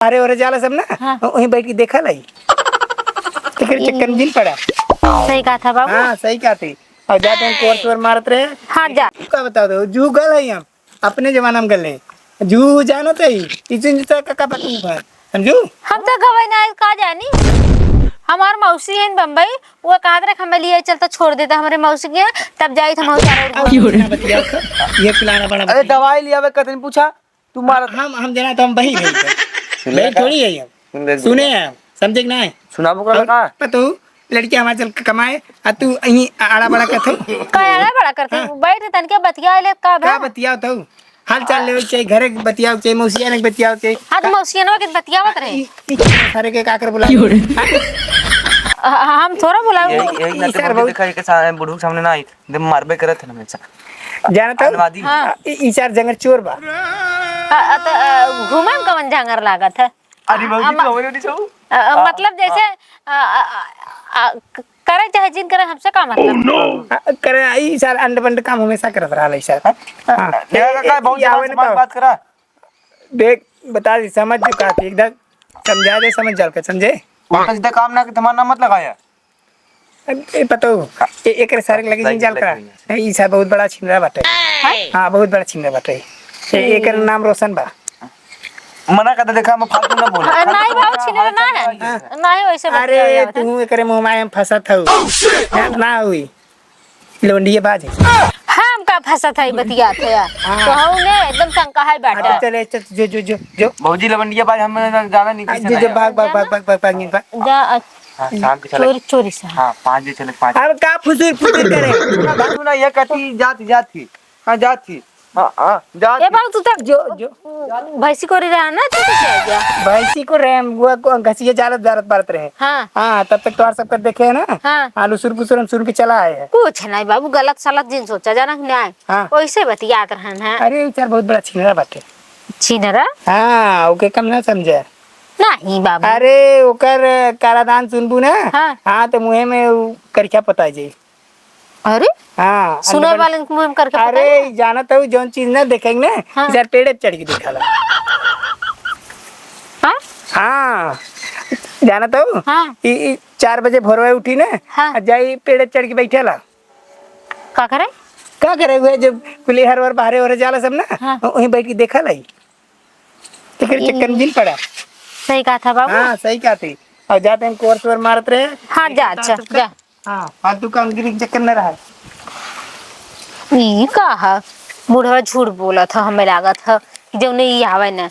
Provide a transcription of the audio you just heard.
अरे और जाला सब ना हाँ। वहीं बैठ के देखा लाई चक्कर में जिन पड़ा। सही कहा था बाबू। हाँ सही कहा थी। और जाते हैं कोर्स वर मारत रहे। हाँ जा। का बता दो जू गल है हम अपने जमाना में गले जू जानो तो ही इतनी का पतू है समझू। हम तो गवाई ना कहा जानी हमार मौसी है बम्बई वो कहा था हमें लिए चलता छोड़ देता हमारे मौसी के तब जाई था ये पिलाना बड़ा अरे दवाई लिया वे कतन पूछा तुम्हारा हम देना तो हम वही नहीं थोड़ी है हम सुने हैं समझे कि नहीं सुनाबो कर का पतू लड़की हमारे चल कमाए आ तू यहीं आड़ा बड़ा कथो काला बड़ा करते बैठ तन के बतिया ले का का बतियाओ तो हाल चाल ले चाहिए घरे बतियाओ चाहिए मौसिया ने बतियाओ चाहिए। हां तो मौसियनवा के बतियावत रहे सारे के काकर बुला हम थोड़ा बुलाओ एक ना तो बहुत दिखाई के सामने बुढ़ू सामने ना आई दम मारबे करत है हमेशा जानता हाँ। ई चार जंगल चोर बा घूमम कवन जंगल लागत है। अरे बहुत खबर नहीं छौ मतलब जैसे करे चाहे जिन करे हमसे का मतलब करे ई साल अंड बंड काम हमेशा करत रहा है सर। हां देखा का बहुत ज्यादा बात करा देख बता दी समझ का थी एकदम समझा दे समझ जाल के समझे उनका सीधा काम ना कि तुम्हारा मत लगाया ए पतो एक सारे लगे जिन जाल करा ई सा बहुत बड़ा छिनरा बाटे। हां बहुत बड़ा छिनरा बाटे एक नाम रोशन बा मना कर देखा मैं फालतू ना बोल नहीं भाव छिनरा ना है नहीं वैसे अरे तू एकरे मुंह में फंसत हऊ ना हुई लोंडिए बाज हम का फंसा था बतिया थे तो हमने एकदम शंका है बैठा चले जो जो जो जो भौजी लवंडिया बाज हम जाना नहीं किसी जो भाग भाग भाग भाग भाग भाग जा शाम के चले चोरी चोरी से हां 5 बजे चले 5 अब का फुसुर फुसुर करे सुना ये कटी जाती हां जाती हां जाती ए बाबू तू तक जो जो भैंसी को रहा ना तू कैसे आ गया भैंसी को रेम गुआ को घसिए जालत जारत बारत रहे। हां हाँ तब तक तो सब कर देखे है ना। हाँ। आलू सुर हम सुर के चला आए हैं कुछ नहीं बाबू गलत सलत जिन सोचा जाना कि नहीं हाँ। वैसे बतियात रहन है। अरे विचार बहुत बड़ा छिनरा बाटे। छिनरा हाँ ओके कम ना समझे नहीं बाबू अरे ओकर कारादान सुनबू ना। हाँ। हाँ तो मुहे में करखा पता जाई। अरे हाँ सुने वाले को मुंह में करके पता अरे है? जानत हूँ जौन चीज ना देखेंगे ना हाँ। इधर पेड़े पे चढ़ के दिखाला। हाँ हाँ जानत हूँ हाँ। 4 बजे भोरवा उठी ना। हाँ। जाई पेड़े पे चढ़ के बैठेला का करे का करे हुए जब कुली हर वर बाहरे और जाला सब ना हाँ। वहीं बैठ के देखा लाई चक्कर में जिन पड़ा। सही कहा था बाबू। हाँ सही कहा थी। और जाते हैं कोर्स वर मारत रहे। हाँ जा अच्छा जा हाँ फालतू काम गिरी चक्कर न रहा। ई का है बूढ़ा झूठ बोला था हमें लागत है जो नहीं आवे ना